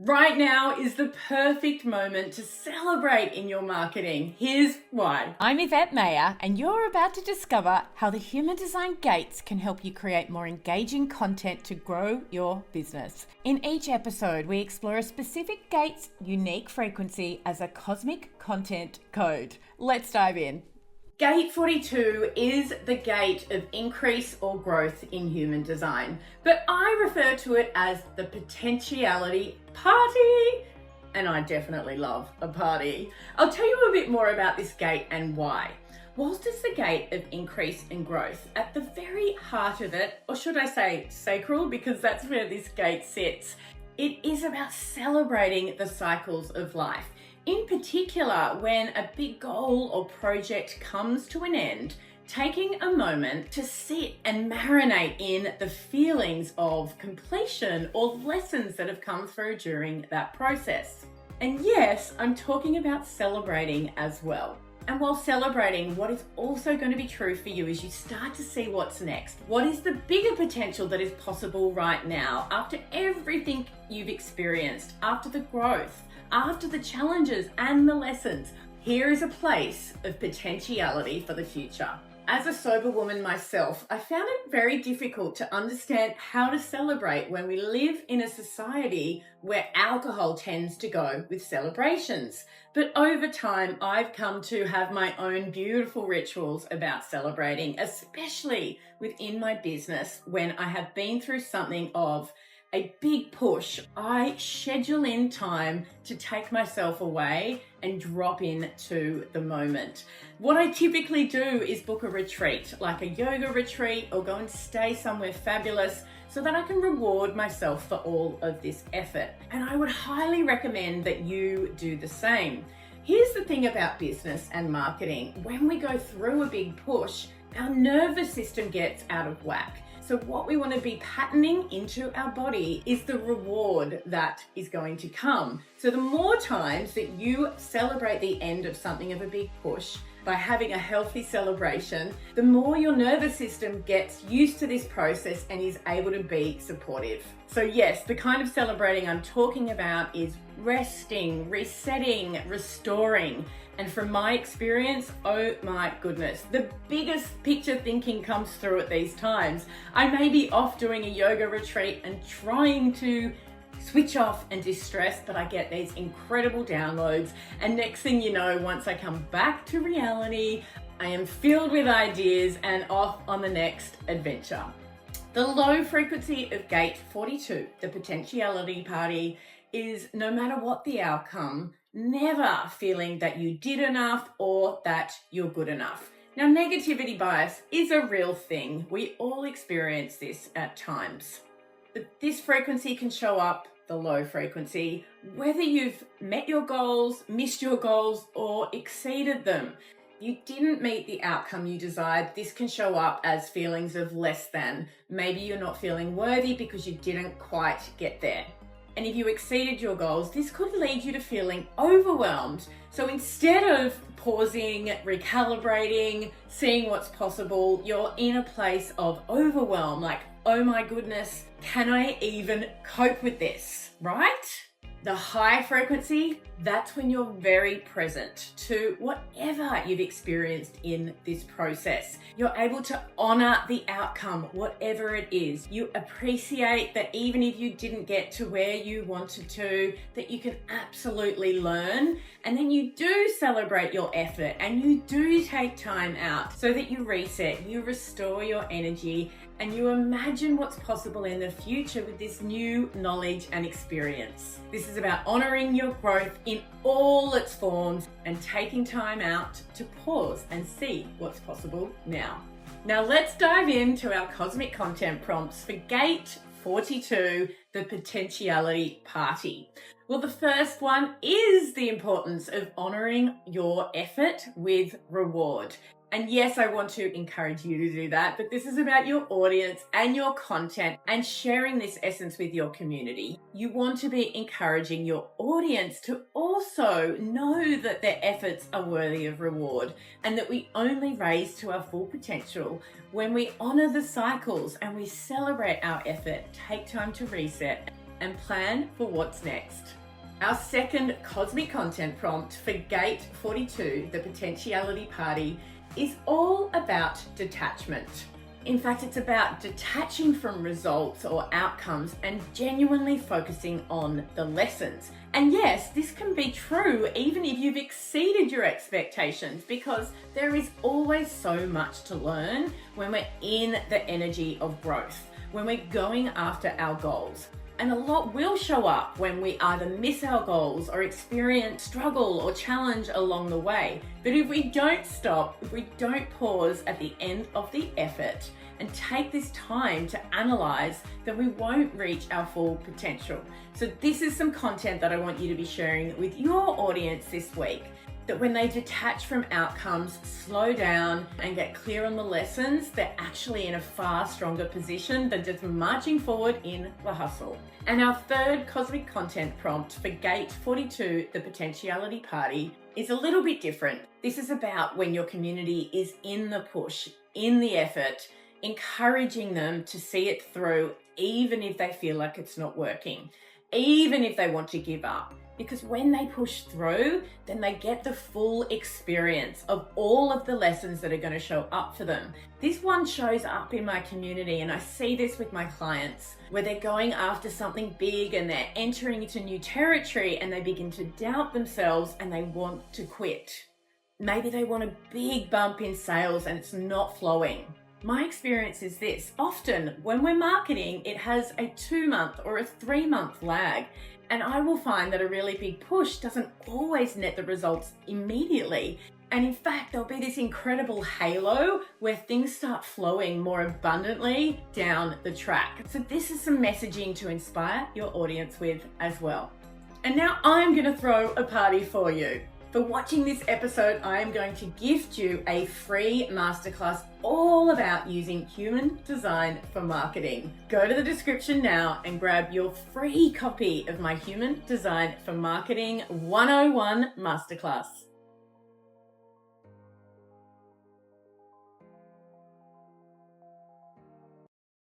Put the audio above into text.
Right now is the perfect moment to celebrate in your marketing. Here's why. I'm Yvette Mayer, and you're about to discover how the human design gates can help you create more engaging content to grow your business. In each episode, we explore a specific gate's unique frequency as a cosmic content code. Let's dive in. Gate 42 is the gate of increase or growth in human design, but I refer to it as the Potentiality Party, and I definitely love a party. I'll tell you a bit more about this gate and why. Whilst it's the gate of increase and growth, at the very heart of it, or should I say sacral, because that's where this gate sits, it is about celebrating the cycles of life. In particular, when a big goal or project comes to an end, taking a moment to sit and marinate in the feelings of completion or lessons that have come through during that process. And yes, I'm talking about celebrating as well. And while celebrating, what is also going to be true for you is you start to see what's next. What is the bigger potential that is possible right now after everything you've experienced, after the growth, after the challenges and the lessons? Here is a place of potentiality for the future. As a sober woman myself, I found it very difficult to understand how to celebrate when we live in a society where alcohol tends to go with celebrations. But over time, I've come to have my own beautiful rituals about celebrating, especially within my business when I have been through something of a big push. I schedule in time to take myself away and drop into the moment. What I typically do is book a retreat, like a yoga retreat, or go and stay somewhere fabulous so that I can reward myself for all of this effort. And I would highly recommend that you do the same. Here's the thing about business and marketing. When we go through a big push, our nervous system gets out of whack. So what we want to be patterning into our body is the reward that is going to come. So the more times that you celebrate the end of something of a big push by having a healthy celebration, the more your nervous system gets used to this process and is able to be supportive. So yes, the kind of celebrating I'm talking about is resting, resetting, restoring. And from my experience, oh my goodness, the biggest picture thinking comes through at these times. I may be off doing a yoga retreat and trying to switch off and distress, but I get these incredible downloads. And next thing you know, once I come back to reality, I am filled with ideas and off on the next adventure. The low frequency of gate 42, the Potentiality Party, is no matter what the outcome, never feeling that you did enough or that you're good enough. Now, negativity bias is a real thing. We all experience this at times. But this frequency can show up, the low frequency, whether you've met your goals, missed your goals, or exceeded them. You didn't meet the outcome you desired. This can show up as feelings of less than. Maybe you're not feeling worthy because you didn't quite get there. And if you exceeded your goals, this could lead you to feeling overwhelmed. So instead of pausing, recalibrating, seeing what's possible, you're in a place of overwhelm, like, oh my goodness, can I even cope with this, right? The high frequency, that's when you're very present to whatever you've experienced in this process. You're able to honor the outcome, whatever it is. You appreciate that even if you didn't get to where you wanted to, that you can absolutely learn. And then you do celebrate your effort and you do take time out so that you reset, you restore your energy, and you imagine what's possible in the future with this new knowledge and experience. This is about honoring your growth in all its forms and taking time out to pause and see what's possible now. Now let's dive into our cosmic content prompts for Gate 42, the Potentiality Party. Well, the first one is the importance of honoring your effort with reward. And yes, I want to encourage you to do that, but this is about your audience and your content and sharing this essence with your community. You want to be encouraging your audience to also know that their efforts are worthy of reward and that we only raise to our full potential when we honor the cycles and we celebrate our effort, take time to reset, and plan for what's next. Our second cosmic content prompt for Gate 42, the Potentiality Party, is all about detachment. In fact, it's about detaching from results or outcomes and genuinely focusing on the lessons. And yes, this can be true even if you've exceeded your expectations, because there is always so much to learn when we're in the energy of growth, when we're going after our goals. And a lot will show up when we either miss our goals or experience struggle or challenge along the way. But if we don't stop, if we don't pause at the end of the effort and take this time to analyze, then we won't reach our full potential. So this is some content that I want you to be sharing with your audience this week. That when they detach from outcomes, slow down and get clear on the lessons, they're actually in a far stronger position than just marching forward in the hustle. And our third cosmic content prompt for Gate 42, the Potentiality Party, is a little bit different. This is about when your community is in the push, in the effort, encouraging them to see it through, even if they feel like it's not working, even if they want to give up. Because when they push through, then they get the full experience of all of the lessons that are going to show up for them. This one shows up in my community, and I see this with my clients, where they're going after something big and they're entering into new territory and they begin to doubt themselves and they want to quit. Maybe they want a big bump in sales and it's not flowing. My experience is this: often when we're marketing, it has a 2-month or a 3-month lag. And I will find that a really big push doesn't always net the results immediately. And in fact, there'll be this incredible halo where things start flowing more abundantly down the track. So this is some messaging to inspire your audience with as well. And now I'm going to throw a party for you. For watching this episode, I am going to gift you a free masterclass all about using human design for marketing. Go to the description now and grab your free copy of my Human Design for Marketing 101 Masterclass.